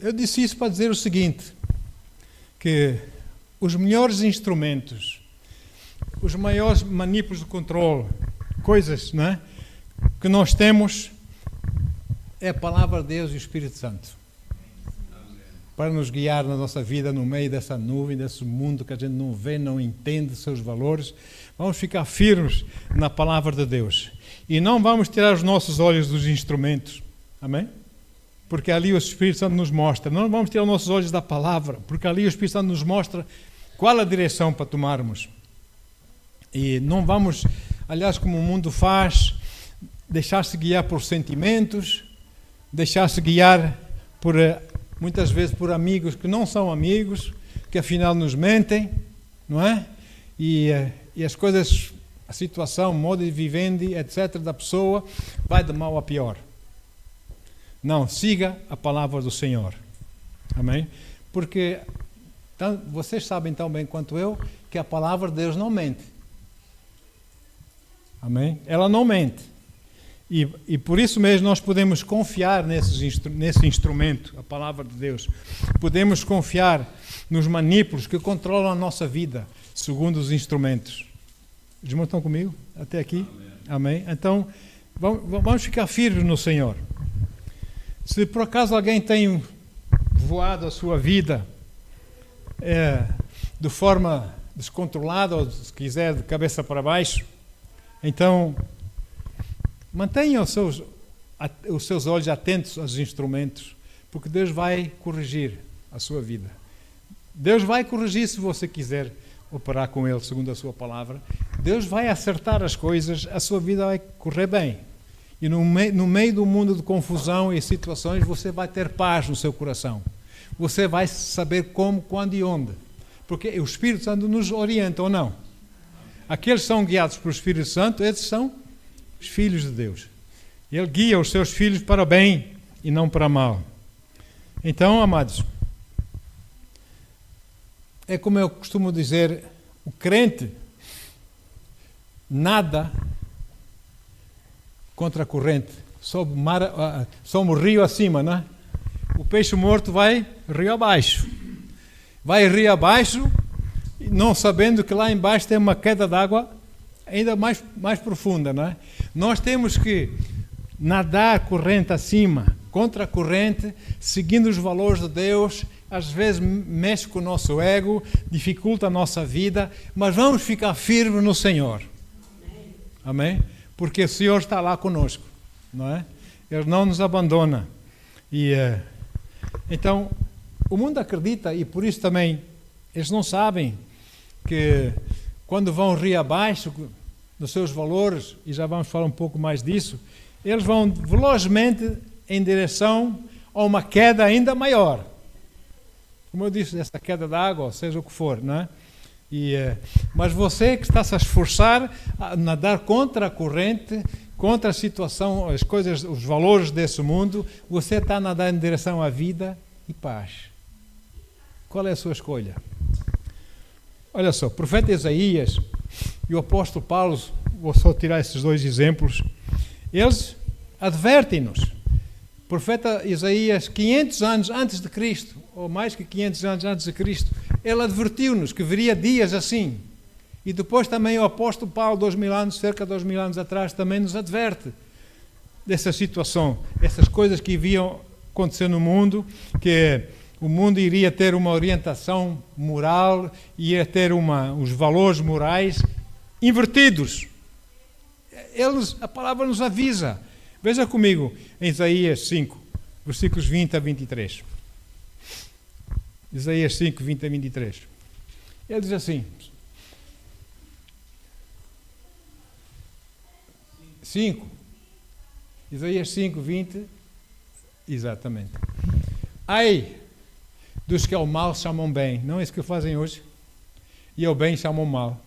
Eu disse isso para dizer o seguinte, que os melhores instrumentos, os maiores manípulos de controle, coisas, não é, que nós temos, é a Palavra de Deus e o Espírito Santo. Para nos guiar na nossa vida no meio dessa nuvem, desse mundo que a gente não vê, não entende seus valores. Vamos ficar firmes na Palavra de Deus. E não vamos tirar os nossos olhos dos instrumentos. Amém? Porque ali o Espírito Santo nos mostra. Não vamos tirar os nossos olhos da Palavra, porque ali o Espírito Santo nos mostra qual a direção para tomarmos. E não vamos, aliás, como o mundo faz, deixar-se guiar por sentimentos, deixar-se guiar por, muitas vezes, por amigos que não são amigos, que afinal nos mentem, não é? E as coisas, a situação, modo de vivendi, etc. da pessoa, vai de mal a pior. Não, siga a palavra do Senhor. Amém? Porque vocês sabem tão bem quanto eu que a palavra de Deus não mente. Amém? Ela não mente. E por isso mesmo nós podemos confiar nesse instrumento, a palavra de Deus. Podemos confiar nos manípulos que controlam a nossa vida, segundo os instrumentos. Os irmãos estão comigo? Até aqui? Amém? Então, vamos ficar firmes no Senhor. Se por acaso alguém tem voado a sua vida de forma descontrolada, ou se quiser de cabeça para baixo, então mantenha os seus olhos atentos aos instrumentos, porque Deus vai corrigir a sua vida. Deus vai corrigir se você quiser operar com Ele, segundo a sua palavra. Deus vai acertar as coisas, a sua vida vai correr bem. E no meio do mundo de confusão e situações, você vai ter paz no seu coração. Você vai saber como, quando e onde. Porque o Espírito Santo nos orienta, ou não? Aqueles que são guiados pelo Espírito Santo, esses são os filhos de Deus. Ele guia os seus filhos para o bem e não para o mal. Então, amados, é como eu costumo dizer, o crente nada contra a corrente, sob o rio acima, não é? O peixe morto vai rio abaixo. Vai rio abaixo, não sabendo que lá embaixo tem uma queda d'água ainda mais profunda, não é? Nós temos que nadar corrente acima, contra a corrente, seguindo os valores de Deus. Às vezes mexe com o nosso ego, dificulta a nossa vida, mas vamos ficar firmes no Senhor. Amém? Porque o Senhor está lá conosco, não é? Ele não nos abandona. E então, o mundo acredita, e por isso também, eles não sabem que quando vão rio abaixo dos seus valores, e já vamos falar um pouco mais disso, eles vão velozmente em direção a uma queda ainda maior. Como eu disse, essa queda d'água, ou seja o que for, não é? Mas você que está a se esforçar a nadar contra a corrente, contra a situação, as coisas, os valores desse mundo, você está a nadar em direção à vida e paz. Qual é a sua escolha? Olha só, o profeta Isaías e o apóstolo Paulo, vou só tirar esses dois exemplos, eles advertem-nos. O profeta Isaías, 500 anos antes de Cristo, ou mais que 500 anos antes de Cristo, ele advertiu-nos que viria dias assim. E depois também o apóstolo Paulo, cerca de 2000 anos atrás, também nos adverte dessa situação, essas coisas que iam acontecer no mundo, que o mundo iria ter uma orientação moral, ia ter os valores morais invertidos. A palavra nos avisa. Veja comigo em Isaías 5, versículos 20 a 23. Isaías 5, 20 a 23. Ele diz assim: 5. Isaías 5, 20. Exatamente. Ai dos que ao mal chamam bem. Não é isso que fazem hoje? E ao bem chamam mal.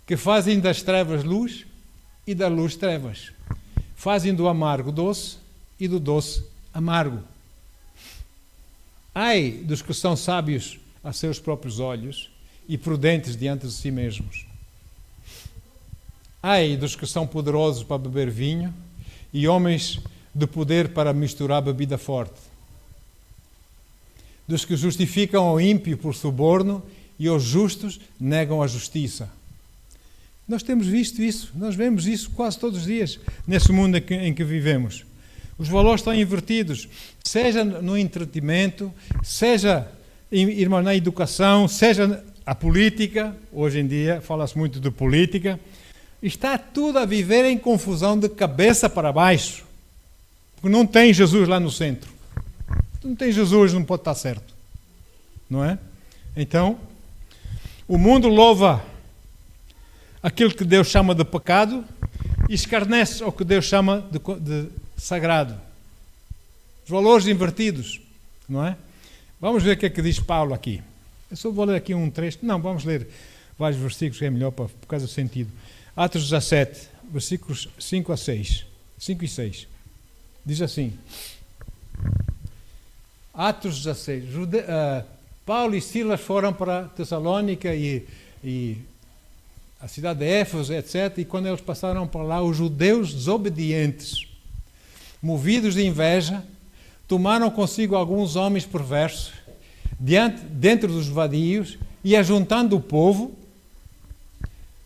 Que fazem das trevas luz e da luz trevas. Fazem do amargo doce e do doce amargo. Ai dos que são sábios a seus próprios olhos e prudentes diante de si mesmos. Ai dos que são poderosos para beber vinho e homens de poder para misturar bebida forte. dos que justificam o ímpio por suborno e os justos negam a justiça. Nós temos visto isso, nós vemos isso quase todos os dias nesse mundo em que vivemos. Os valores estão invertidos, seja no entretenimento, seja irmão, na educação, seja a política. Hoje em dia fala-se muito de política. Está tudo a viver em confusão de cabeça para baixo, porque não tem Jesus lá no centro. Não tem Jesus, não pode estar certo, não é? Então, o mundo louva aquilo que Deus chama de pecado e escarnece o que Deus chama de sagrado. Os valores invertidos, não é? Vamos ver o que é que diz Paulo aqui. Eu só vou ler aqui um trecho. Não, vamos ler vários versículos, que é melhor por causa do sentido. Atos 17, versículos 5 e 6. Diz assim. Atos 16. Paulo e Silas foram para Tessalônica e a cidade de Éfeso, etc. E quando eles passaram por lá, os judeus desobedientes, movidos de inveja, tomaram consigo alguns homens perversos, dentro dos vadios, e ajuntando o povo,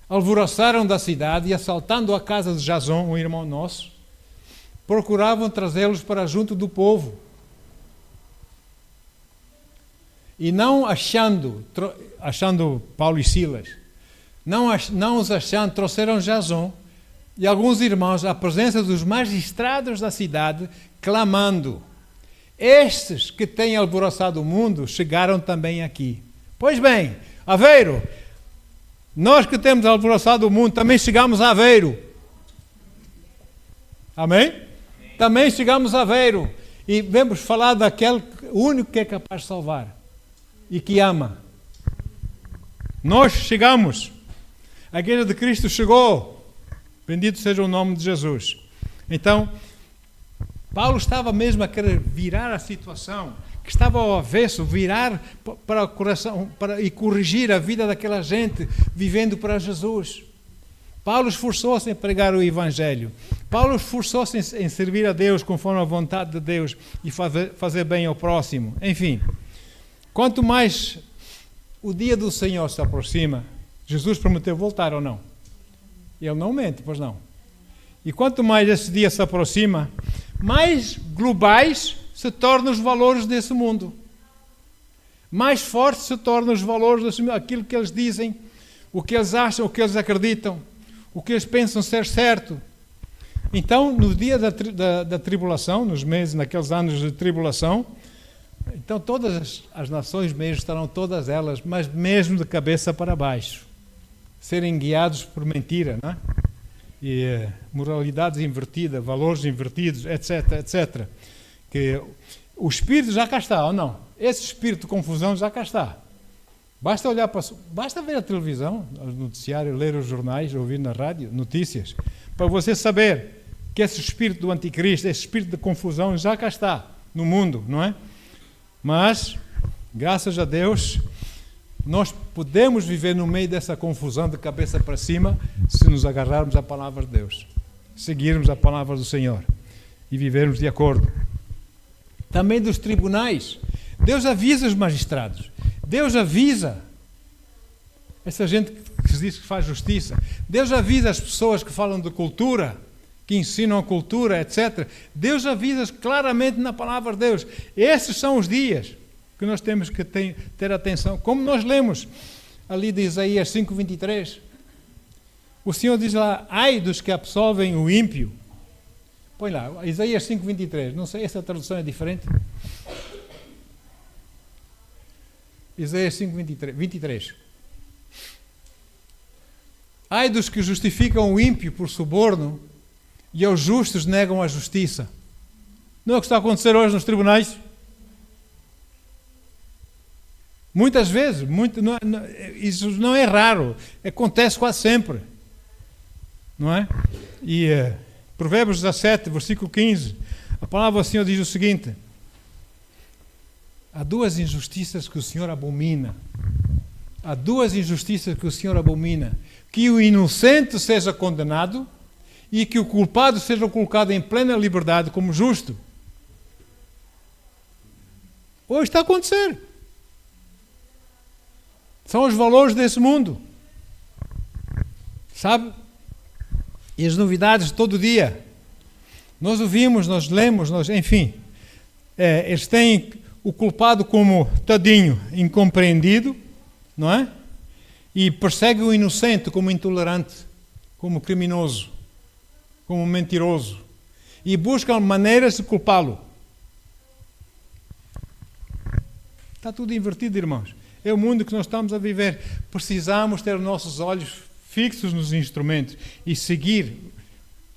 alvoroçaram da cidade e, assaltando a casa de Jason, um irmão nosso, procuravam trazê-los para junto do povo. E não achando Paulo e Silas, não os achando, trouxeram Jason e alguns irmãos à presença dos magistrados da cidade, clamando: estes que têm alvoroçado o mundo chegaram também aqui. Pois bem, Aveiro, nós que temos alvoroçado o mundo também chegamos a Aveiro. Amém? Também chegamos a Aveiro e vamos falar daquele único que é capaz de salvar e que ama. Nós chegamos. A igreja de Cristo chegou. Bendito seja o nome de Jesus. Então, Paulo estava mesmo a querer virar a situação, que estava ao avesso, virar para o coração e corrigir a vida daquela gente vivendo para Jesus. Paulo esforçou-se em pregar o Evangelho. Paulo esforçou-se em servir a Deus conforme a vontade de Deus e fazer bem ao próximo. Enfim, quanto mais o dia do Senhor se aproxima, Jesus prometeu voltar ou não? Ele não mente, pois não. E quanto mais esse dia se aproxima, mais globais se tornam os valores desse mundo. Mais fortes se tornam os valores desse mundo, aquilo que eles dizem, o que eles acham, o que eles acreditam, o que eles pensam ser certo. Então, no dia da tribulação, nos meses, naqueles anos de tribulação, então todas as nações mesmo estarão todas elas, mas mesmo de cabeça para baixo, serem guiados por mentira, não é? E moralidades invertidas, valores invertidos, etc, etc. Que o espírito já cá está, ou não? Esse espírito de confusão já cá está. Basta olhar basta ver a televisão, o noticiário, ler os jornais, ouvir na rádio, notícias, para você saber que esse espírito do anticristo, esse espírito de confusão já cá está no mundo, não é? Mas, graças a Deus, nós podemos viver no meio dessa confusão de cabeça para cima se nos agarrarmos à palavra de Deus, seguirmos a palavra do Senhor e vivermos de acordo. Também dos tribunais. Deus avisa os magistrados. Deus avisa essa gente que diz que faz justiça. Deus avisa as pessoas que falam de cultura, que ensinam a cultura, etc. Deus avisa claramente na palavra de Deus. Esses são os dias que nós temos que ter atenção. Como nós lemos ali de Isaías 5:23, o Senhor diz lá: ai dos que absolvem o ímpio. Põe lá, Isaías 5:23. Não sei, essa tradução é diferente. Isaías 5:23. Ai dos que justificam o ímpio por suborno e aos justos negam a justiça. Não é o que está a acontecer hoje nos tribunais? Muitas vezes, isso não é raro, acontece quase sempre, não é? E Provérbios 17, versículo 15, a palavra do Senhor diz o seguinte: há duas injustiças que o Senhor abomina. Há duas injustiças que o Senhor abomina: que o inocente seja condenado e que o culpado seja colocado em plena liberdade como justo. Hoje está a acontecer. São os valores desse mundo. Sabe? E as novidades todo dia. Nós ouvimos, nós lemos, enfim. Eles têm o culpado como tadinho, incompreendido, não é? E perseguem o inocente como intolerante, como criminoso, como mentiroso. E buscam maneiras de culpá-lo. Está tudo invertido, irmãos. É o mundo que nós estamos a viver. Precisamos ter os nossos olhos fixos nos instrumentos e seguir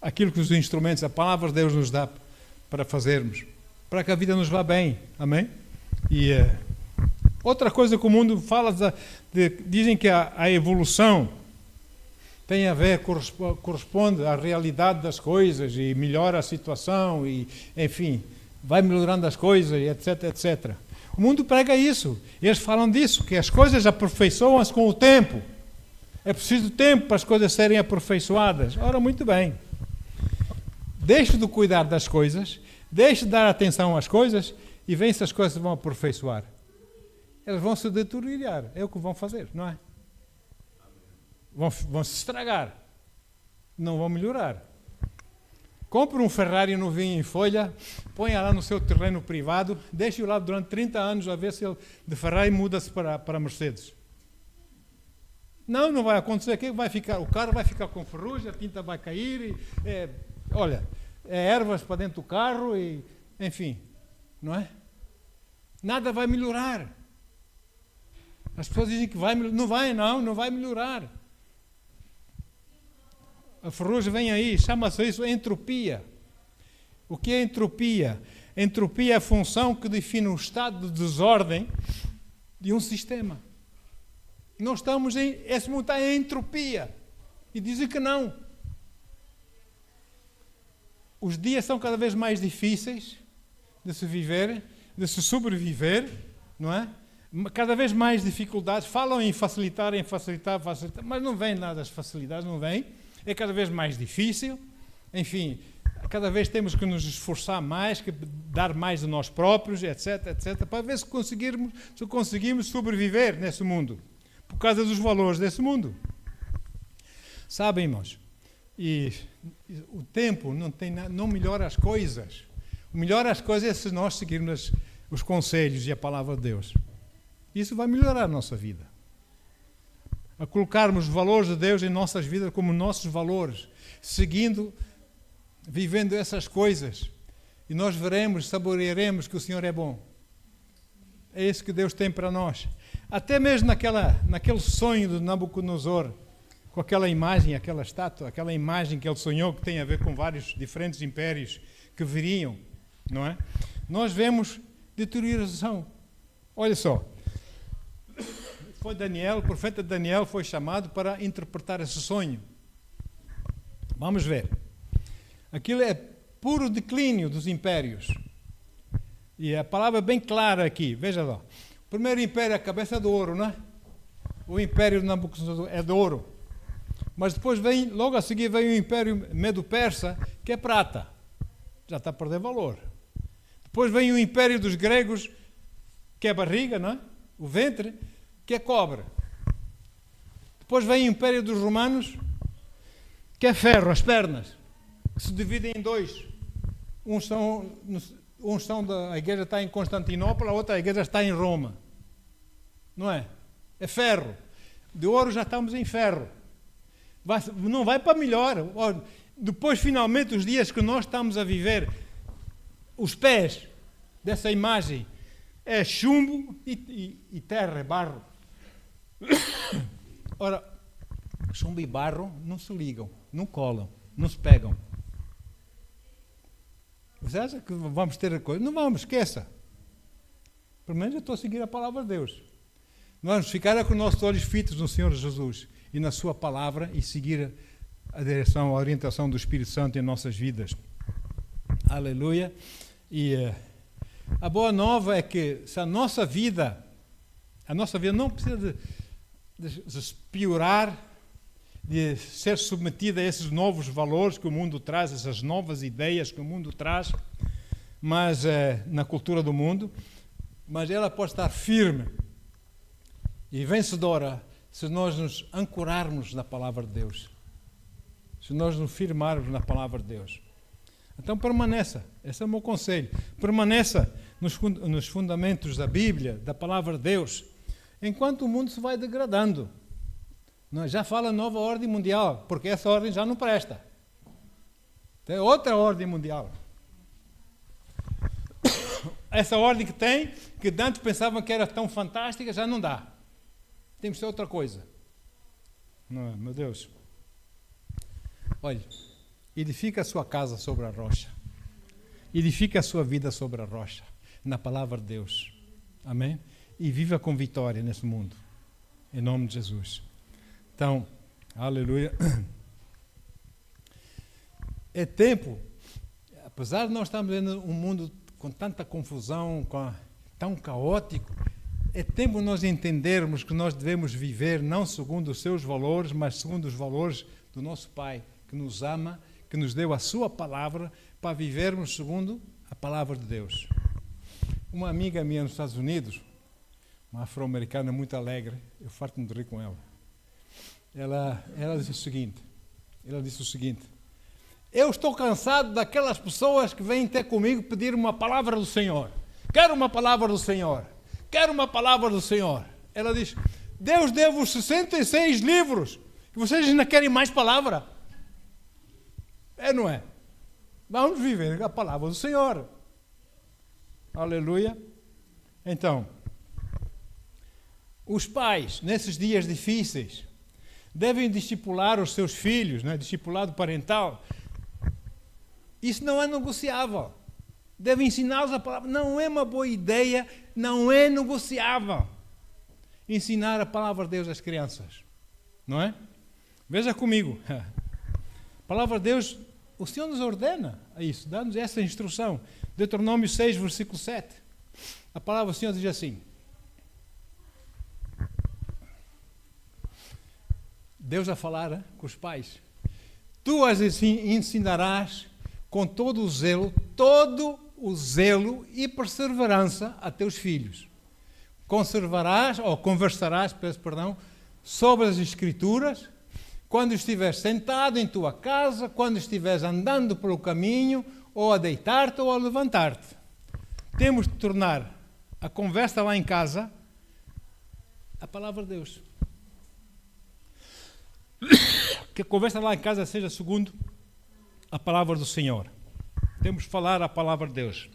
aquilo que os instrumentos, a palavra de Deus nos dá para fazermos, para que a vida nos vá bem. Amém? E outra coisa que o mundo fala, dizem que a evolução tem a ver, corresponde à realidade das coisas e melhora a situação e, enfim, vai melhorando as coisas, etc, etc. O mundo prega isso. Eles falam disso, que as coisas aperfeiçoam-se com o tempo. É preciso tempo para as coisas serem aperfeiçoadas. Ora, muito bem. Deixe de cuidar das coisas, deixe de dar atenção às coisas e vê se as coisas se vão aperfeiçoar. Elas vão se deteriorar. É o que vão fazer, não é? Vão se estragar. Não vão melhorar. Compre um Ferrari novinho em folha, ponha lá no seu terreno privado, deixe-o lá durante 30 anos a ver se ele de Ferrari muda-se para Mercedes. Não vai acontecer. O carro vai ficar com ferrugem, a tinta vai cair, ervas para dentro do carro, e, enfim, não é? Nada vai melhorar. As pessoas dizem que vai melhorar. Não vai melhorar. A ferrugem vem aí, chama-se isso entropia. O que é entropia? Entropia é a função que define o estado de desordem de um sistema. Nós estamos esse mundo está em entropia. E dizem que não. Os dias são cada vez mais difíceis de se viver, de se sobreviver, não é? Cada vez mais dificuldades. Falam em facilitar, mas não vem nada das facilidades, não vem. É cada vez mais difícil, enfim, cada vez temos que nos esforçar mais, que dar mais de nós próprios, etc, etc, para ver se conseguimos sobreviver nesse mundo, por causa dos valores desse mundo. Sabem, irmãos, e o tempo não melhora as coisas. O melhor as coisas é se nós seguirmos os conselhos e a palavra de Deus. Isso vai melhorar a nossa vida. A colocarmos os valores de Deus em nossas vidas como nossos valores, vivendo essas coisas, e nós veremos, saborearemos que o Senhor é bom. É isso que Deus tem para nós. Até mesmo naquele sonho de Nabucodonosor, com aquela imagem, aquela estátua, aquela imagem que ele sonhou, que tem a ver com vários diferentes impérios que viriam, não é? Nós vemos deterioração. Olha só. Foi Daniel, o profeta Daniel foi chamado para interpretar esse sonho. Vamos ver. Aquilo é puro declínio dos impérios. E a palavra é bem clara aqui. Veja lá. O primeiro império é a cabeça de ouro, não é? O império de Nabucodonosor é de ouro. Mas depois logo a seguir vem o império Medo-Persa, que é prata. Já está a perder valor. Depois vem o império dos gregos, que é a barriga, não é? O ventre, que é cobre. Depois vem o império dos romanos, que é ferro, as pernas, que se dividem em dois. A igreja está em Constantinopla, a outra igreja está em Roma. Não é? É ferro. De ouro já estamos em ferro. Não vai para melhor. Depois, finalmente, os dias que nós estamos a viver, os pés dessa imagem é chumbo e terra, barro. Ora, chumbo e barro não se ligam, não colam, não se pegam. Você acha que vamos ter a coisa? Não vamos, esqueça. Pelo menos eu estou a seguir a palavra de Deus. Vamos ficar com os nossos olhos fitos no Senhor Jesus e na sua palavra e seguir a direção, a orientação do Espírito Santo em nossas vidas. Aleluia. E a boa nova é que se a nossa vida não precisa de piorar, de ser submetida a esses novos valores que o mundo traz, essas novas ideias que o mundo traz, mas na cultura do mundo, mas ela pode estar firme e vencedora se nós nos ancorarmos na palavra de Deus, se nós nos firmarmos na palavra de Deus. Então permaneça, esse é o meu conselho, permaneça nos fundamentos da Bíblia, da palavra de Deus, enquanto o mundo se vai degradando. Já fala nova ordem mundial, porque essa ordem já não presta. Tem outra ordem mundial. Essa ordem que antes pensavam que era tão fantástica, já não dá. Tem que ser outra coisa. Não, meu Deus. Olha, edifica a sua casa sobre a rocha. Edifica a sua vida sobre a rocha, na palavra de Deus. Amém? E viva com vitória nesse mundo. Em nome de Jesus. Então, aleluia. É tempo, apesar de nós estarmos vendo um mundo com tanta confusão, tão caótico, é tempo nós entendermos que nós devemos viver não segundo os seus valores, mas segundo os valores do nosso Pai, que nos ama, que nos deu a sua palavra, para vivermos segundo a palavra de Deus. Uma amiga minha nos Estados Unidos, uma afro-americana muito alegre, eu farto-me de rir com ela. Ela disse o seguinte, eu estou cansado daquelas pessoas que vêm ter comigo pedir uma palavra do Senhor. Quero uma palavra do Senhor. Quero uma palavra do Senhor. Ela diz, Deus deu-vos 66 livros, que vocês ainda querem mais palavra. Não é? Vamos viver a palavra do Senhor. Aleluia. Então, os pais, nesses dias difíceis, devem discipular os seus filhos, né? Discipulado parental. Isso não é negociável. Devem ensiná-los a palavra. Não é uma boa ideia, não é negociável ensinar a palavra de Deus às crianças. Não é? Veja comigo. A palavra de Deus, o Senhor nos ordena a isso, dá-nos essa instrução. Deuteronômio 6, versículo 7. A palavra do Senhor diz assim. Deus a falar com os pais. Tu as ensinarás com todo o zelo e perseverança a teus filhos. Conversarás, sobre as Escrituras, quando estiveres sentado em tua casa, quando estiveres andando pelo caminho, ou a deitar-te ou a levantar-te. Temos de tornar a conversa lá em casa a palavra de Deus. Que a conversa lá em casa seja segundo a palavra do Senhor. Temos de falar a palavra de Deus.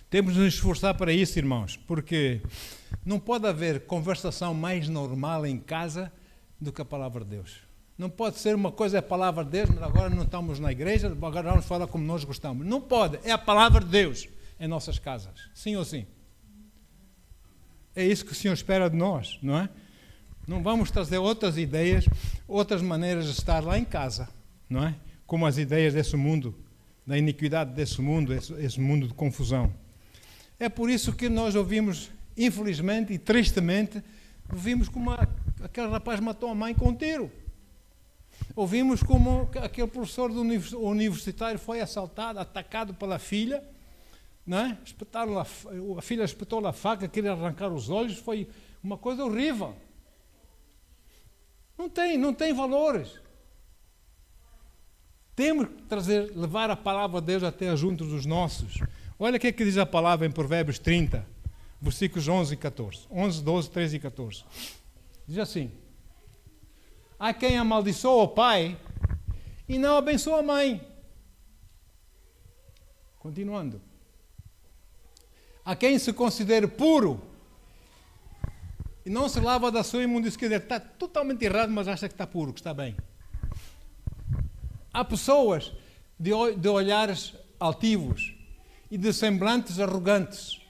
Temos de nos esforçar para isso, irmãos, porque não pode haver conversação mais normal em casa do que a palavra de Deus. Não pode ser uma coisa é a palavra de Deus, mas agora não estamos na igreja, agora vamos falar como nós gostamos. Não pode, é a palavra de Deus em nossas casas. Sim ou sim? É isso que o Senhor espera de nós, não é? Não vamos trazer outras ideias, outras maneiras de estar lá em casa, não é? Como as ideias desse mundo, da iniquidade desse mundo, esse mundo de confusão. É por isso que nós ouvimos, infelizmente e tristemente, ouvimos como aquele rapaz matou a mãe com um tiro. Ouvimos como aquele professor universitário foi assaltado, atacado pela filha, não é? A filha espetou-lhe a faca, queria arrancar os olhos, foi uma coisa horrível. Não tem valores. Temos que levar a palavra de Deus até junto dos nossos. Olha o que é que diz a palavra em Provérbios 30, versículos 11 e 14. 11, 12, 13 e 14. Diz assim: há quem amaldiçoa o pai e não abençoa a mãe. Continuando. Há quem se considere puro e não se lava da sua imundícia. Quer dizer, está totalmente errado, mas acha que está puro, que está bem. Há pessoas de olhares altivos e de semblantes arrogantes.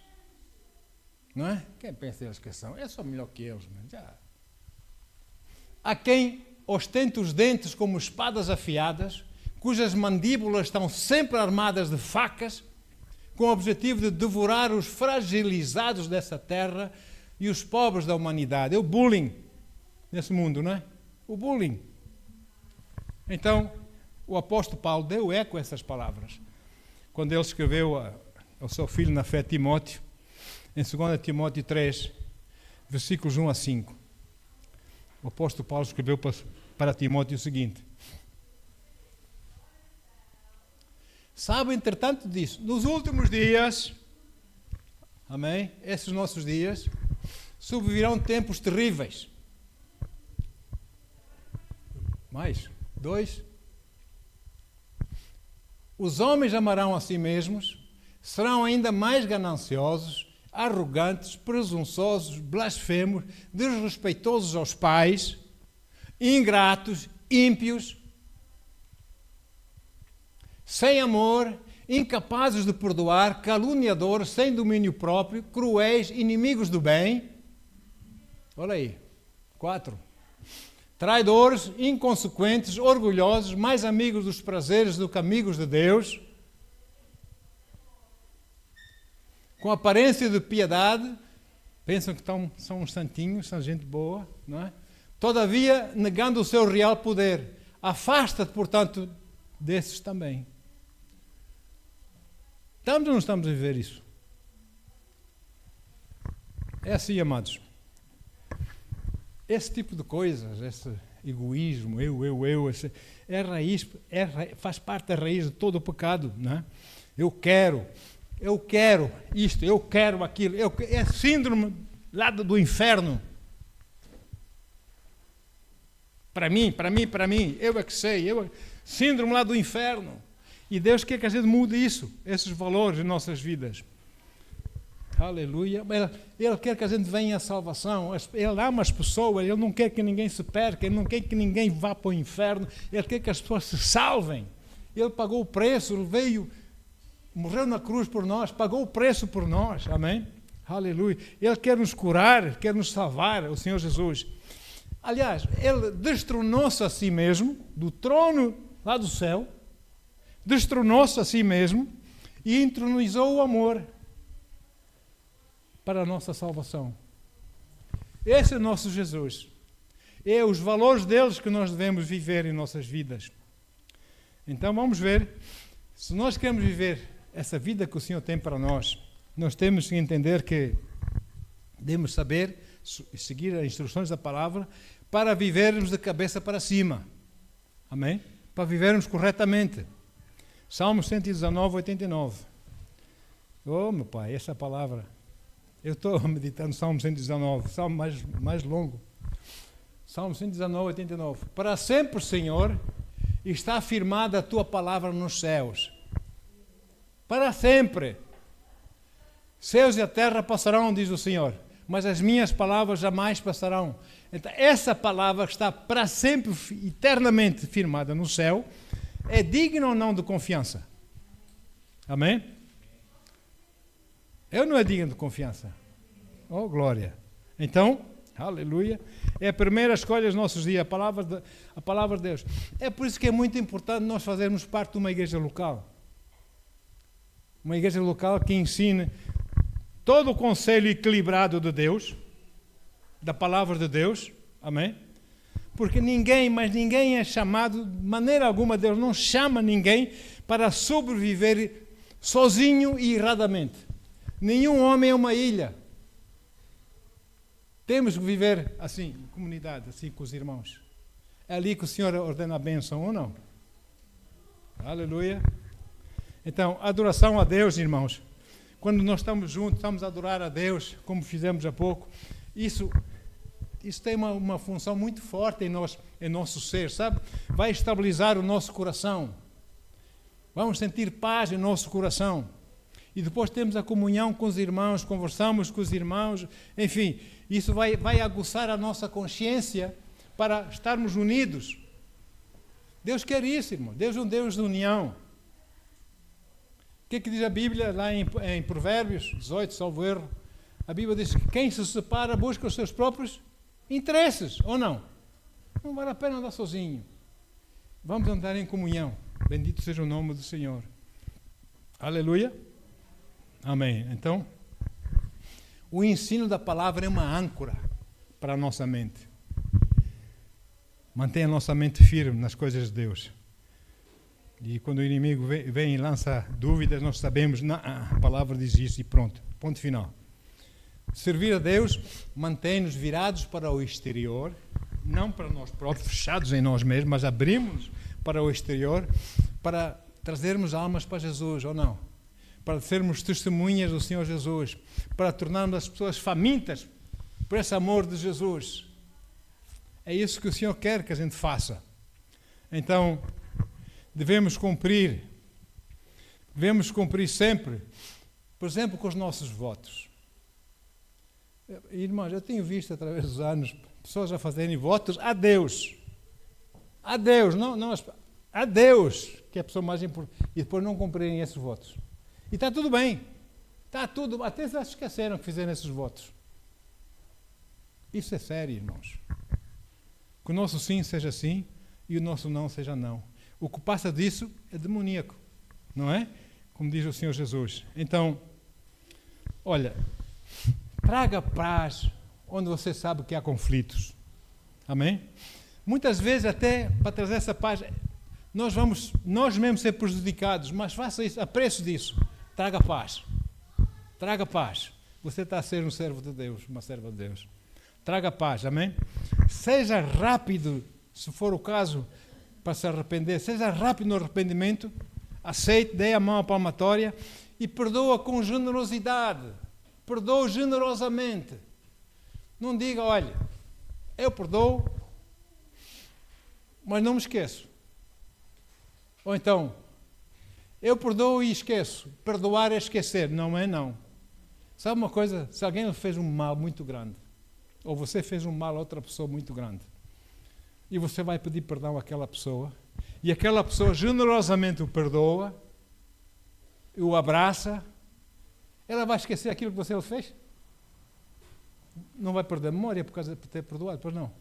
Não é? Quem pensa eles que são? Eu sou melhor que eles. Já. Há quem ostenta os dentes como espadas afiadas, cujas mandíbulas estão sempre armadas de facas, com o objetivo de devorar os fragilizados dessa terra e os pobres da humanidade. É o bullying nesse mundo, não é? O bullying. Então, o apóstolo Paulo deu eco a essas palavras. Quando ele escreveu ao seu filho na fé, Timóteo, em 2 Timóteo 3, versículos 1 a 5. O apóstolo Paulo escreveu para Timóteo o seguinte: sabe, entretanto, disso, nos últimos dias, amém, esses nossos dias, sobrevirão tempos terríveis. Mais, 2. Os homens amarão a si mesmos, serão ainda mais gananciosos, arrogantes, presunçosos, blasfemos, desrespeitosos aos pais, ingratos, ímpios, sem amor, incapazes de perdoar, caluniadores, sem domínio próprio, cruéis, inimigos do bem. Olha aí. 4. Traidores, inconsequentes, orgulhosos, mais amigos dos prazeres do que amigos de Deus, com aparência de piedade, pensam que são uns santinhos, são gente boa, não é? Todavia, negando o seu real poder. Afasta-te, portanto, desses também. Estamos ou não estamos a viver isso? É assim, amados. Esse tipo de coisas, esse egoísmo, eu, faz parte da raiz de todo o pecado, não é? Eu quero isto, eu quero aquilo, é síndrome lá do inferno. Para mim, eu é que sei, síndrome lá do inferno. E Deus quer que a gente mude isso, esses valores em nossas vidas. Aleluia. Ele quer que a gente venha à salvação. Ele ama as pessoas, Ele não quer que ninguém se perca, Ele não quer que ninguém vá para o inferno, Ele quer que as pessoas se salvem. Ele pagou o preço, Ele veio, morreu na cruz por nós, pagou o preço por nós. Amém? Aleluia. Ele quer nos curar, quer nos salvar, o Senhor Jesus. Aliás, Ele destronou-se a si mesmo, do trono lá do céu, destronou-se a si mesmo e entronizou o amor para a nossa salvação. Esse é o nosso Jesus. É os valores deles que nós devemos viver em nossas vidas. Então vamos ver, se nós queremos viver essa vida que o Senhor tem para nós, nós temos que entender que devemos saber seguir as instruções da palavra para vivermos de cabeça para cima. Amém? Para vivermos corretamente. Salmo 119, 89. Oh, meu Pai, essa palavra. Eu estou meditando Salmo 119, Salmo mais longo. Salmo 119, 89. Para sempre, Senhor, está afirmada a Tua palavra nos céus. Para sempre. Céus e a terra passarão, diz o Senhor, mas as minhas palavras jamais passarão. Então, essa palavra que está para sempre, eternamente firmada no céu, é digna ou não de confiança? Amém? Eu não é digno de confiança. Oh, glória. Então, aleluia. É a primeira escolha dos nossos dias, a palavra de Deus. É por isso que é muito importante nós fazermos parte de uma igreja local. Uma igreja local que ensine todo o conselho equilibrado de Deus, da palavra de Deus. Amém? Porque ninguém é chamado, de maneira alguma, Deus não chama ninguém para sobreviver sozinho e erradamente. Nenhum homem é uma ilha. Temos que viver assim, em comunidade, assim com os irmãos. É ali que o Senhor ordena a bênção, ou não? Aleluia. Então, adoração a Deus, irmãos. Quando nós estamos juntos, estamos a adorar a Deus, como fizemos há pouco. Isso tem uma função muito forte em nosso ser, sabe? Vai estabilizar o nosso coração. Vamos sentir paz em nosso coração. E depois temos a comunhão com os irmãos, conversamos com os irmãos, enfim, isso vai aguçar a nossa consciência para estarmos unidos. Deus quer isso, irmão. Deus é um Deus de união. O que é que diz a Bíblia lá em Provérbios 18, salvo erro? A Bíblia diz que quem se separa busca os seus próprios interesses, ou não? Não vale a pena andar sozinho. Vamos andar em comunhão. Bendito seja o nome do Senhor. Aleluia. Amém. Então, o ensino da palavra é uma âncora para a nossa mente. Mantém a nossa mente firme nas coisas de Deus. E quando o inimigo vem e lança dúvidas, nós sabemos, a palavra diz isso e pronto. Ponto final. Servir a Deus mantém-nos virados para o exterior, não para nós próprios, fechados em nós mesmos, mas abrimos para o exterior, para trazermos almas para Jesus, ou não? Para sermos testemunhas do Senhor Jesus, para tornarmos as pessoas famintas por esse amor de Jesus. É isso que o Senhor quer que a gente faça. Então, devemos cumprir sempre, por exemplo, com os nossos votos. Irmãos, eu tenho visto através dos anos pessoas a fazerem votos a Deus. A Deus, não a Deus, que é a pessoa mais importante, e depois não cumprirem esses votos. E está tudo bem. Está tudo, até já se esqueceram que fizeram esses votos. Isso é sério, irmãos. Que o nosso sim seja sim e o nosso não seja não. O que passa disso é demoníaco, não é? Como diz o Senhor Jesus. Então, olha, traga paz onde você sabe que há conflitos. Amém? Muitas vezes até para trazer essa paz, nós mesmos ser prejudicados, mas faça isso, a preço disso. Traga paz. Traga paz. Você está a ser um servo de Deus, uma serva de Deus. Traga paz, amém? Seja rápido, se for o caso, para se arrepender. Seja rápido no arrependimento. Aceite, dê a mão à palmatória e perdoa com generosidade. Perdoa generosamente. Não diga, olha, eu perdoo, mas não me esqueço. Ou então, eu perdoo e esqueço. Perdoar é esquecer. Não é não. Sabe uma coisa? Se alguém lhe fez um mal muito grande, ou você fez um mal a outra pessoa muito grande, e você vai pedir perdão àquela pessoa, e aquela pessoa generosamente o perdoa, o abraça, ela vai esquecer aquilo que você lhe fez? Não vai perder a memória por causa de ter perdoado, pois não.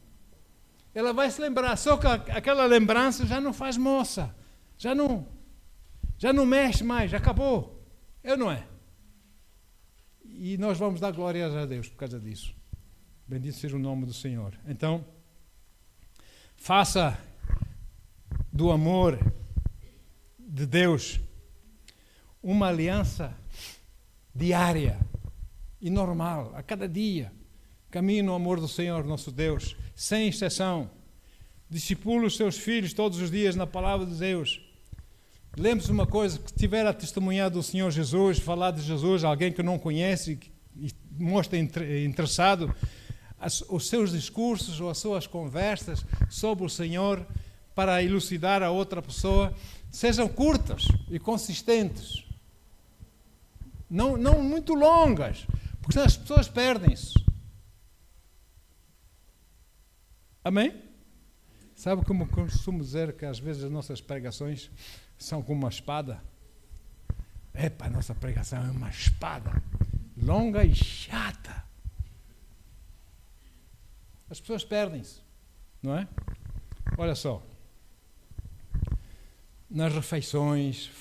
Ela vai se lembrar, só que aquela lembrança já não faz moça, já não mexe mais, já acabou. Eu não é? E nós vamos dar glórias a Deus por causa disso. Bendito seja o nome do Senhor. Então, faça do amor de Deus uma aliança diária e normal, a cada dia. Caminhe no amor do Senhor, nosso Deus, sem exceção. Discipule os seus filhos todos os dias na palavra de Deus. Lembre-se uma coisa, que tiver a testemunhar do Senhor Jesus, falar de Jesus, alguém que não conhece e mostra interessado, os seus discursos ou as suas conversas sobre o Senhor para elucidar a outra pessoa, sejam curtas e consistentes. Não muito longas, porque senão as pessoas perdem-se. Amém? Sabe como costumo dizer que às vezes as nossas pregações são como uma espada? Epa, a nossa pregação é uma espada, longa e chata. As pessoas perdem-se, não é? Olha só, nas refeições,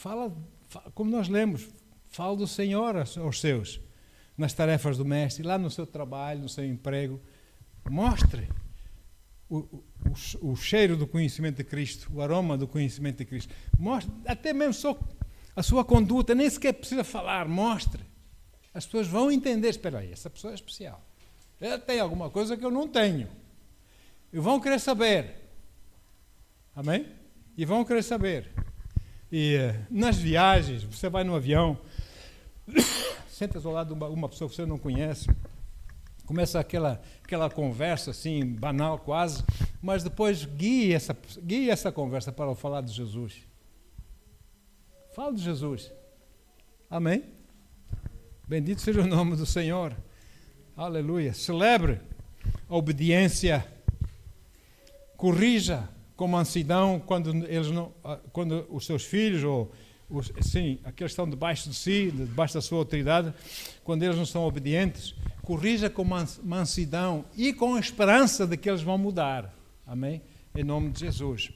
como nós lemos, fala do Senhor aos seus, nas tarefas domésticas, lá no seu trabalho, no seu emprego, mostre o cheiro do conhecimento de Cristo, o aroma do conhecimento de Cristo. Mostre, até mesmo só a sua conduta, nem sequer precisa falar, mostre. As pessoas vão entender, espera aí, essa pessoa é especial. Ela tem alguma coisa que eu não tenho. E vão querer saber. Amém? E vão querer saber. E nas viagens, você vai no avião, senta ao lado de uma pessoa que você não conhece, começa aquela conversa assim, banal quase, mas depois guie essa conversa para falar de Jesus. Fala de Jesus. Amém? Bendito seja o nome do Senhor. Aleluia. Celebre a obediência. Corrija com mansidão quando os seus filhos ou aqueles que estão debaixo de si, debaixo da sua autoridade, quando eles não são obedientes, corrija com mansidão e com a esperança de que eles vão mudar. Amém? Em nome de Jesus.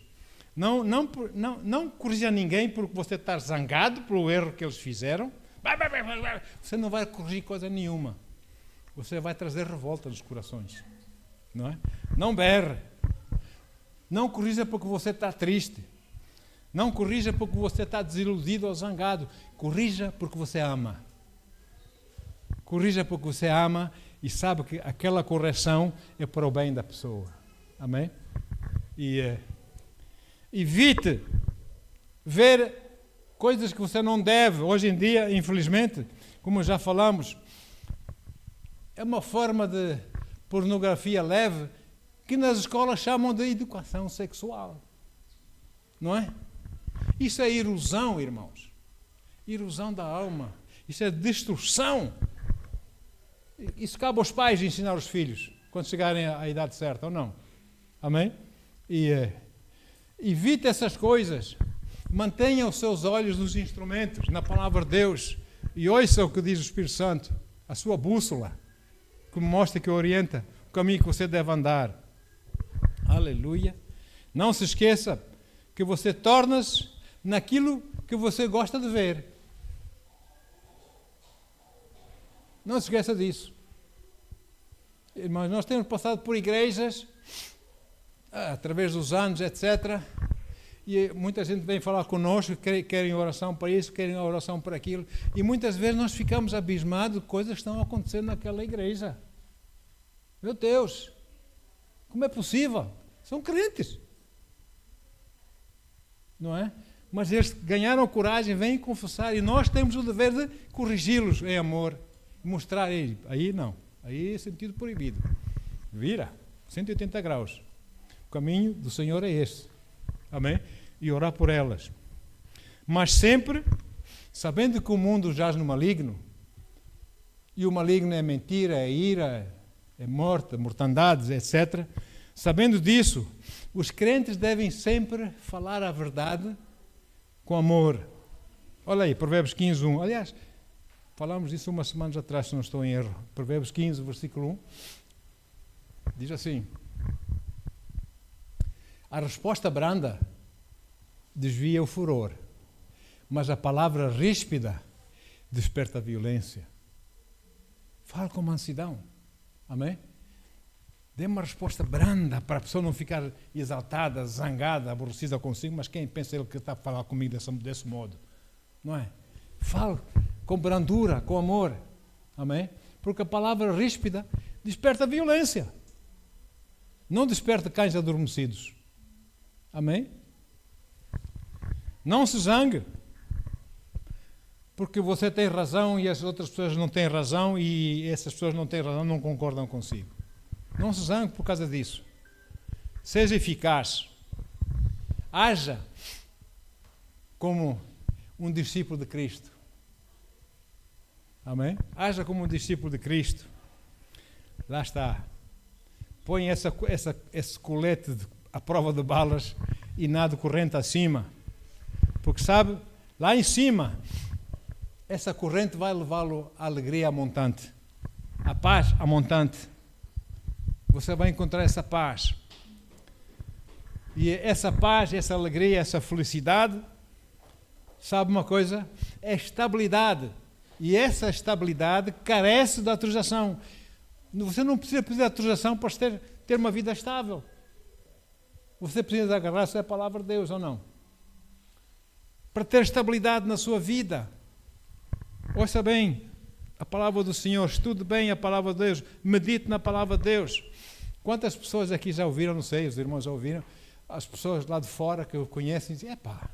Não corrija ninguém porque você está zangado pelo erro que eles fizeram. Você não vai corrigir coisa nenhuma. Você vai trazer revolta nos corações. Não é? Não berre. Não corrija porque você está triste. Não corrija porque você está desiludido ou zangado. Corrija porque você ama. Corrija porque você ama e sabe que aquela correção é para o bem da pessoa. Amém? E evite ver coisas que você não deve. Hoje em dia, infelizmente, como já falamos, é uma forma de pornografia leve que nas escolas chamam de educação sexual. Não é? Isso é erosão, irmãos. Erosão da alma. Isso é destruição. Isso cabe aos pais de ensinar os filhos quando chegarem à idade certa, ou não? Amém? E evite essas coisas. Mantenha os seus olhos nos instrumentos, na palavra de Deus. E ouça o que diz o Espírito Santo, a sua bússola, que mostra, que orienta o caminho que você deve andar. Aleluia. Não se esqueça que você torna-se naquilo que você gosta de ver. Não se esqueça disso. Irmãos, nós temos passado por igrejas, através dos anos, etc., e muita gente vem falar conosco, querem oração para isso, querem oração para aquilo, e muitas vezes nós ficamos abismados de coisas que estão acontecendo naquela igreja. Meu Deus, como é possível? São crentes, não é? Mas eles ganharam coragem, vêm confessar, e nós temos o dever de corrigi-los em amor, mostrar a eles. Aí não, aí é sentido proibido. Vira, 180 graus. O caminho do Senhor é esse. Amém? E orar por elas. Mas sempre, sabendo que o mundo jaz no maligno, e o maligno é mentira, é ira, é morte, mortandades, etc. Sabendo disso, os crentes devem sempre falar a verdade com amor. Olha aí, Provérbios 15, 1. Aliás, falamos disso umas semanas atrás, se não estou em erro. Provérbios 15, versículo 1. Diz assim: a resposta branda desvia o furor, mas a palavra ríspida desperta a violência. Fala com mansidão. Amém? Dê uma resposta branda para a pessoa não ficar exaltada, zangada, aborrecida consigo, mas quem pensa ele que está a falar comigo desse modo? Não é? Fale com brandura, com amor. Amém? Porque a palavra ríspida desperta a violência. Não desperta cães adormecidos. Amém? Não se zangue, porque você tem razão e as outras pessoas não têm razão, e essas pessoas não têm razão, não concordam consigo. Não se zangue por causa disso. Seja eficaz. Haja como um discípulo de Cristo. Amém? Haja como um discípulo de Cristo. Lá está. Põe esse colete à prova de balas e nada corrente acima. Porque sabe, lá em cima, essa corrente vai levá-lo à alegria montante, à paz montante. Você vai encontrar essa paz. E essa paz, essa alegria, essa felicidade, sabe uma coisa? É estabilidade. E essa estabilidade carece de autorização. Você não precisa pedir autorização para ter uma vida estável. Você precisa agarrar-se à palavra de Deus, ou não? Para ter estabilidade na sua vida. Ouça bem a palavra do Senhor, estude bem a palavra de Deus, medite na palavra de Deus. Quantas pessoas aqui já ouviram, não sei, os irmãos já ouviram, as pessoas lá de fora que eu conheço dizem: epá,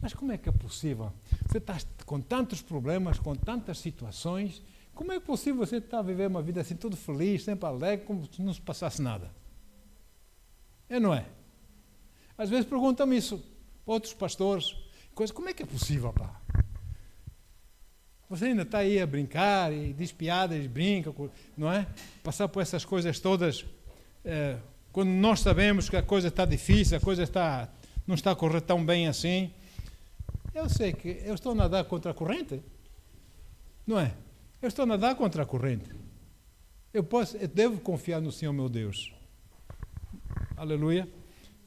mas como é que é possível? Você está com tantos problemas, com tantas situações, como é possível você estar a viver uma vida assim, tudo feliz, sempre alegre, como se não se passasse nada? É, não é? Às vezes perguntam-me isso para outros pastores, como é que é possível, pá? Você ainda está aí a brincar, e diz piadas, brinca, não é? Passar por essas coisas todas, quando nós sabemos que a coisa está difícil, a coisa não está a correr tão bem assim. Eu sei que eu estou a nadar contra a corrente, não é? Eu estou a nadar contra a corrente. Eu devo confiar no Senhor meu Deus. Aleluia.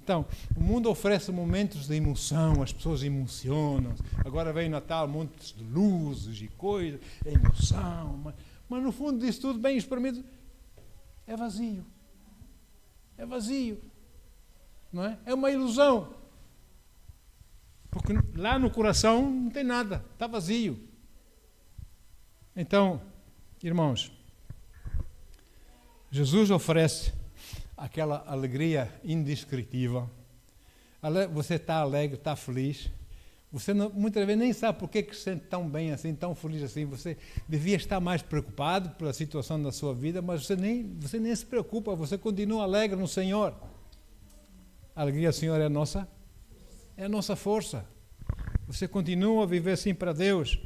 Então, o mundo oferece momentos de emoção, as pessoas emocionam. Agora vem Natal, montes de luzes e coisas, emoção. Mas no fundo disso tudo, bem espremido, é vazio. É vazio. Não é? É uma ilusão. Porque lá no coração não tem nada, está vazio. Então, Irmãos, Jesus oferece aquela alegria indescritível. Você está alegre, está feliz. Você não, muitas vezes nem sabe por que se sente tão bem assim, tão feliz assim. Você devia estar mais preocupado pela situação da sua vida, mas você nem se preocupa, você continua alegre no Senhor. A alegria do Senhor é a nossa força. Você continua a viver assim para Deus,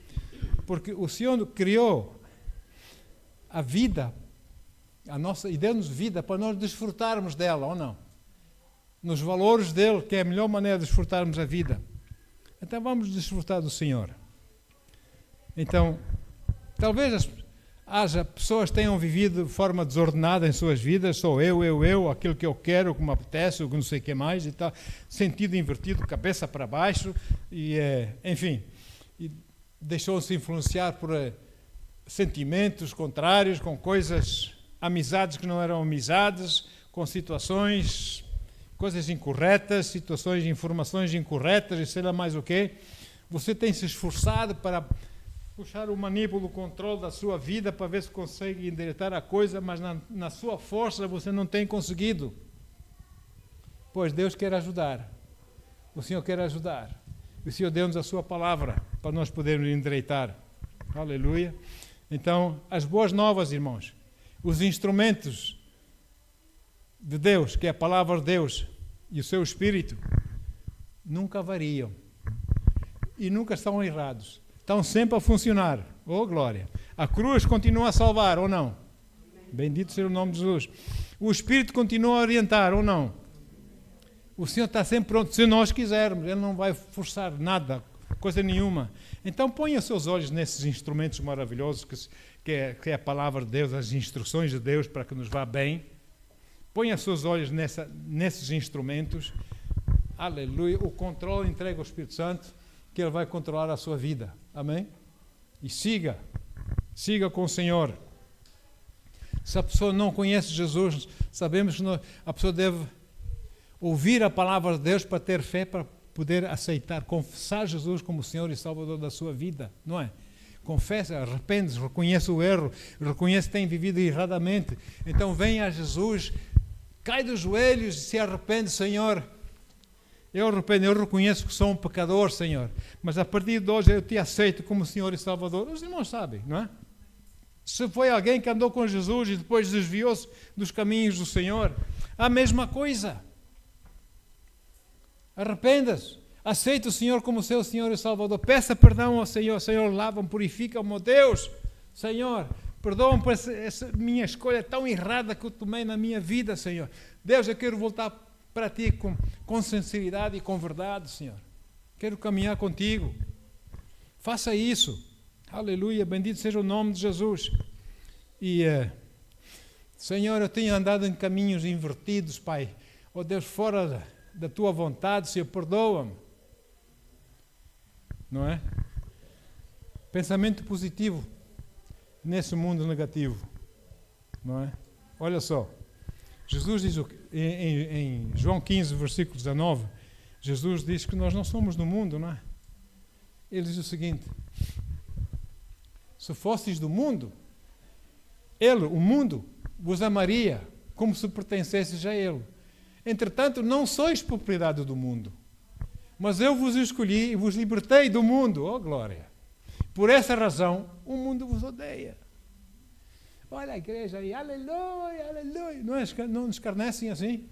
porque o Senhor criou a vida, e deu-nos vida para nós desfrutarmos dela, ou não? Nos valores dele, que é a melhor maneira de desfrutarmos a vida. Então vamos desfrutar do Senhor. Então, talvez haja pessoas que tenham vivido de forma desordenada em suas vidas, sou eu, aquilo que eu quero, o que me apetece, o que não sei o que mais e tal, sentido invertido, cabeça para baixo, enfim, e deixou-se influenciar por sentimentos contrários, com coisas, amizades que não eram amizades, com situações, coisas incorretas, situações, informações incorretas e sei lá mais o quê. Você tem se esforçado para puxar o manípulo, o controle da sua vida para ver se consegue endireitar a coisa, mas na sua força você não tem conseguido. Pois Deus quer ajudar. O Senhor quer ajudar. O Senhor deu-nos a sua palavra para nós podermos endireitar. Aleluia. Então, as boas novas, irmãos, os instrumentos de Deus, que é a palavra de Deus e o seu Espírito, nunca variam e nunca estão errados. Estão sempre a funcionar. Oh, glória! A cruz continua a salvar, ou não? Bendito seja o nome de Jesus. O Espírito continua a orientar, ou não? O Senhor está sempre pronto, se nós quisermos. Ele não vai forçar nada, coisa nenhuma. Então ponha seus olhos nesses instrumentos maravilhosos que é a palavra de Deus, as instruções de Deus para que nos vá bem. Ponha seus olhos nesses instrumentos. Aleluia. O controle entrega ao Espírito Santo, que Ele vai controlar a sua vida. Amém? E siga com o Senhor. Se a pessoa não conhece Jesus, sabemos que a pessoa deve ouvir a palavra de Deus para ter fé, para poder aceitar, confessar Jesus como Senhor e Salvador da sua vida, não é? Confessa, arrepende-se, reconhece o erro, reconhece que tem vivido erradamente. Então vem a Jesus, cai dos joelhos e se arrepende, Senhor. Eu reconheço que sou um pecador, Senhor, mas a partir de hoje eu te aceito como Senhor e Salvador. Os irmãos sabem, não é? Se foi alguém que andou com Jesus e depois desviou-se dos caminhos do Senhor, a mesma coisa. Arrependa-se, aceita o Senhor como seu Senhor e Salvador, peça perdão ao Senhor, Senhor, lava-me, purifica-me, meu Deus, Senhor, perdoa-me por essa minha escolha tão errada que eu tomei na minha vida, Senhor. Deus, eu quero voltar para Ti com sinceridade e com verdade, Senhor. Quero caminhar contigo. Faça isso. Aleluia, bendito seja o nome de Jesus. E, Senhor, eu tenho andado em caminhos invertidos, Pai. Oh Deus, fora da Tua vontade, Senhor, perdoa-me. Não é? Pensamento positivo nesse mundo negativo. Não é? Olha só. Jesus diz em João 15, versículo 19, Jesus diz que nós não somos do mundo, não é? Ele diz o seguinte: se fosseis do mundo, o mundo, vos amaria como se pertencesseis a ele. Entretanto, não sois propriedade do mundo, mas eu vos escolhi e vos libertei do mundo. Oh, glória! Por essa razão, o mundo vos odeia. Olha a igreja aí, aleluia, aleluia. Não nos escarnecem assim?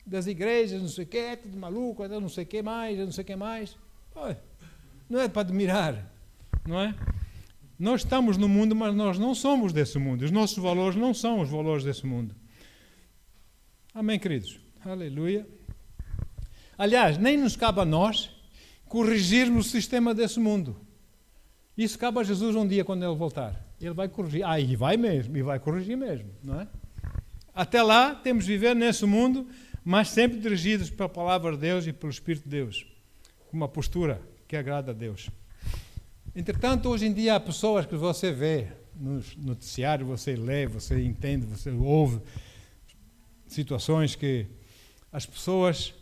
Das igrejas, não sei o que, é tudo maluco, não sei o que mais, não sei o que mais. Olha, não é para admirar, não é? Nós estamos no mundo, mas nós não somos desse mundo. Os nossos valores não são os valores desse mundo. Amém, queridos? Aleluia. Aliás, nem nos cabe a nós corrigirmos o sistema desse mundo. Isso cabe a Jesus um dia quando Ele voltar. Ele vai corrigir. E vai mesmo, e vai corrigir mesmo, não é? Até lá, temos de viver nesse mundo, mas sempre dirigidos pela palavra de Deus e pelo Espírito de Deus. Com uma postura que agrada a Deus. Entretanto, hoje em dia há pessoas que você vê no noticiário, você lê, você entende, você ouve situações que as pessoas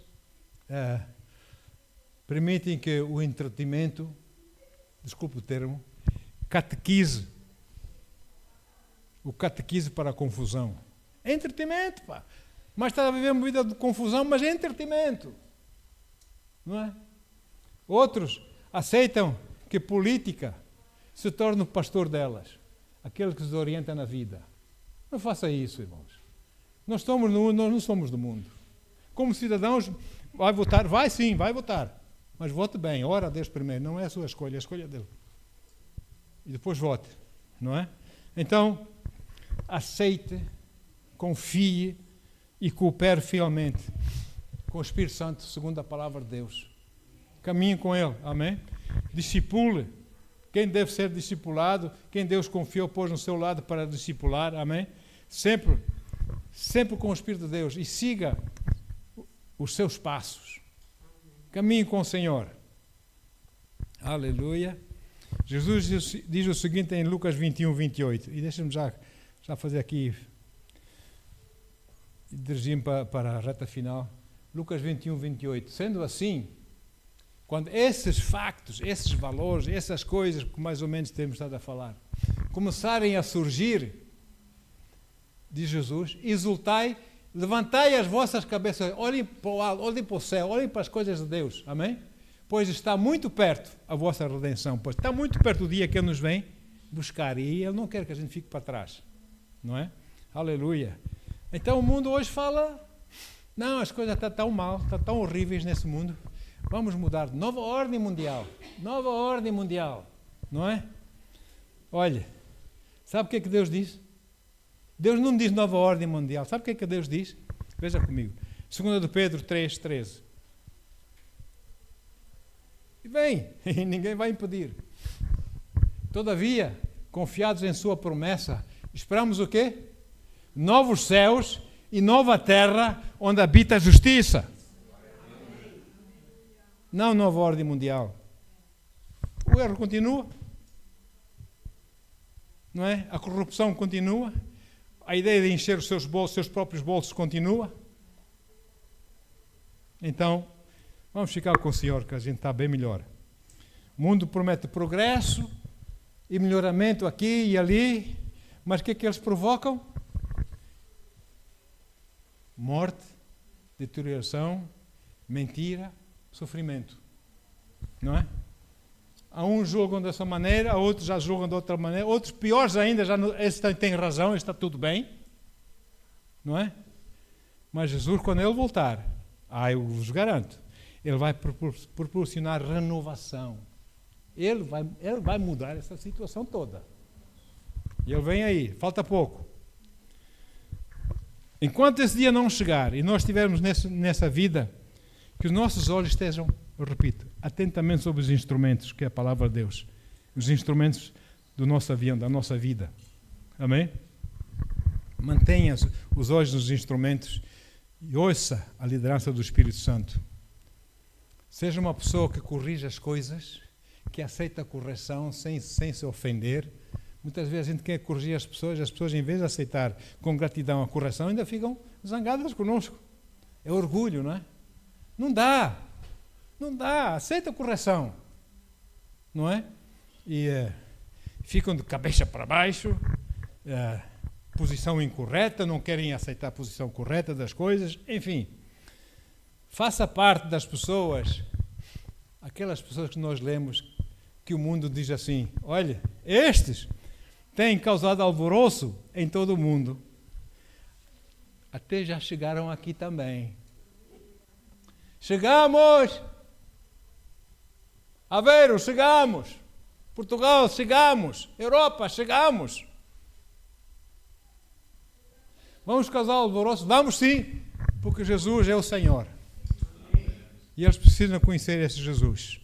permitem que o entretenimento, desculpe o termo, catequize o catequismo para a confusão. É entretenimento, pá. Mas está a viver uma vida de confusão, mas é entretenimento. Não é? Outros aceitam que política se torne o pastor delas, aquele que os orienta na vida. Não faça isso, irmãos. Nós não somos do mundo. Como cidadãos, vai votar? Vai sim, vai votar. Mas vote bem, ora a Deus primeiro. Não é a sua escolha, a escolha dele. E depois vote, não é? Então, aceite, confie e coopere fielmente com o Espírito Santo, segundo a palavra de Deus. Caminhe com Ele, amém? Discipule quem deve ser discipulado, quem Deus confiou, pôs no seu lado para discipular, amém? Sempre com o Espírito de Deus, e siga os seus passos. Caminhe com o Senhor. Aleluia. Jesus diz o seguinte em Lucas 21, 28, e deixa-me já fazer aqui, dirigir-me para a reta final. Lucas 21, 28. Sendo assim, quando esses factos, esses valores, essas coisas que mais ou menos temos estado a falar, começarem a surgir, diz Jesus, exultai, levantai as vossas cabeças, olhem para o alto, olhem para o céu, olhem para as coisas de Deus, amém? Pois está muito perto a vossa redenção, pois está muito perto o dia que Ele nos vem buscar, e Ele não quer que a gente fique para trás, não é? Aleluia. Então o mundo hoje fala, não, as coisas estão tão mal, estão tão horríveis nesse mundo, vamos mudar, nova ordem mundial, não é? Olha, sabe o que é que Deus diz? Deus não diz nova ordem mundial, sabe o que é que Deus diz? Veja comigo, 2 de Pedro 3, 13. E vem, e ninguém vai impedir. Todavia, confiados em sua promessa, esperamos o quê? Novos céus e nova terra, onde habita a justiça. Não nova ordem mundial. O erro continua. Não é? A corrupção continua. A ideia de encher os seus bolsos, seus próprios bolsos, continua. Então, vamos ficar com o Senhor, que a gente está bem melhor. O mundo promete progresso e melhoramento aqui e ali, mas o que é que eles provocam? Morte, deterioração, mentira, sofrimento. Não é? A uns julgam dessa maneira, a outros já julgam de outra maneira, outros piores ainda, esse tem razão, está tudo bem. Não é? Mas Jesus, quando Ele voltar, eu vos garanto, Ele vai proporcionar renovação. Ele vai mudar essa situação toda. E Ele vem aí, falta pouco. Enquanto esse dia não chegar e nós estivermos nessa vida, que os nossos olhos estejam, eu repito, atentamente sobre os instrumentos, que é a palavra de Deus, os instrumentos do nosso avião, da nossa vida. Amém? Mantenha os olhos nos instrumentos e ouça a liderança do Espírito Santo. Seja uma pessoa que corrige as coisas, que aceita a correção sem se ofender. Muitas vezes a gente quer corrigir as pessoas em vez de aceitar com gratidão a correção, ainda ficam zangadas conosco. É orgulho, não é? Não dá, aceita a correção, não é? E ficam de cabeça para baixo, posição incorreta, não querem aceitar a posição correta das coisas, enfim. Faça parte das pessoas, aquelas pessoas que nós lemos, que o mundo diz assim, olha, estes têm causado alvoroço em todo o mundo, até já chegaram aqui também. Chegamos! Aveiro, chegamos! Portugal, chegamos! Europa, chegamos! Vamos causar alvoroço? Vamos sim, porque Jesus é o Senhor. E eles precisam conhecer esse Jesus.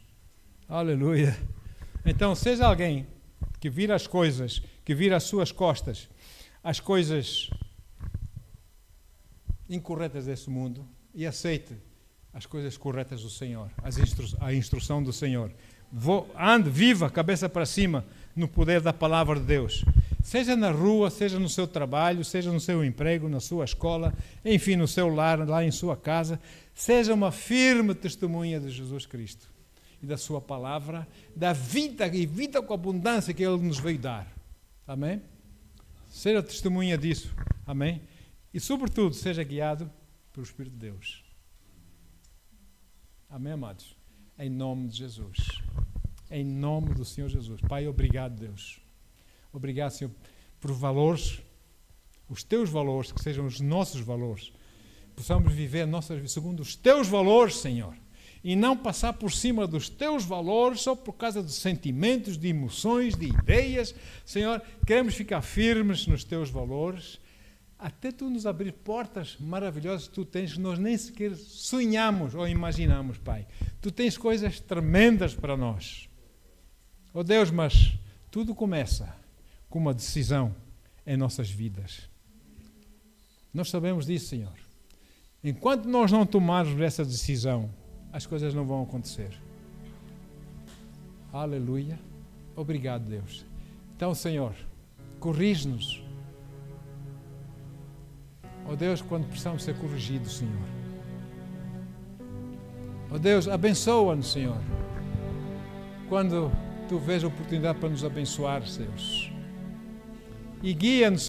Aleluia! Então, seja alguém que vira as coisas, que vira as suas costas, as coisas incorretas desse mundo, e aceite as coisas corretas do Senhor, a instrução do Senhor. Ande, viva, cabeça para cima, no poder da palavra de Deus. Seja na rua, seja no seu trabalho, seja no seu emprego, na sua escola, enfim, no seu lar, lá em sua casa. Seja uma firme testemunha de Jesus Cristo e da sua palavra, da vida e vida com abundância que Ele nos veio dar. Amém? Seja testemunha disso. Amém? E, sobretudo, seja guiado pelo Espírito de Deus. Amém, amados? Em nome de Jesus. Em nome do Senhor Jesus. Pai, obrigado, Deus. Obrigado, Senhor, por valores, os teus valores, que sejam os nossos valores. Possamos viver nossas vidas segundo os teus valores, Senhor. E não passar por cima dos teus valores só por causa de sentimentos, de emoções, de ideias. Senhor, queremos ficar firmes nos teus valores, até tu nos abrir portas maravilhosas que tu tens, que nós nem sequer sonhamos ou imaginamos, Pai. Tu tens coisas tremendas para nós. Oh Deus, mas tudo começa com uma decisão em nossas vidas. Nós sabemos disso, Senhor. Enquanto nós não tomarmos essa decisão, as coisas não vão acontecer. Aleluia. Obrigado, Deus. Então, Senhor, corrige-nos. Oh Deus, quando precisamos ser corrigidos, Senhor. Oh Deus, abençoa-nos, Senhor. Quando tu vês a oportunidade para nos abençoar, Deus. E guia-nos,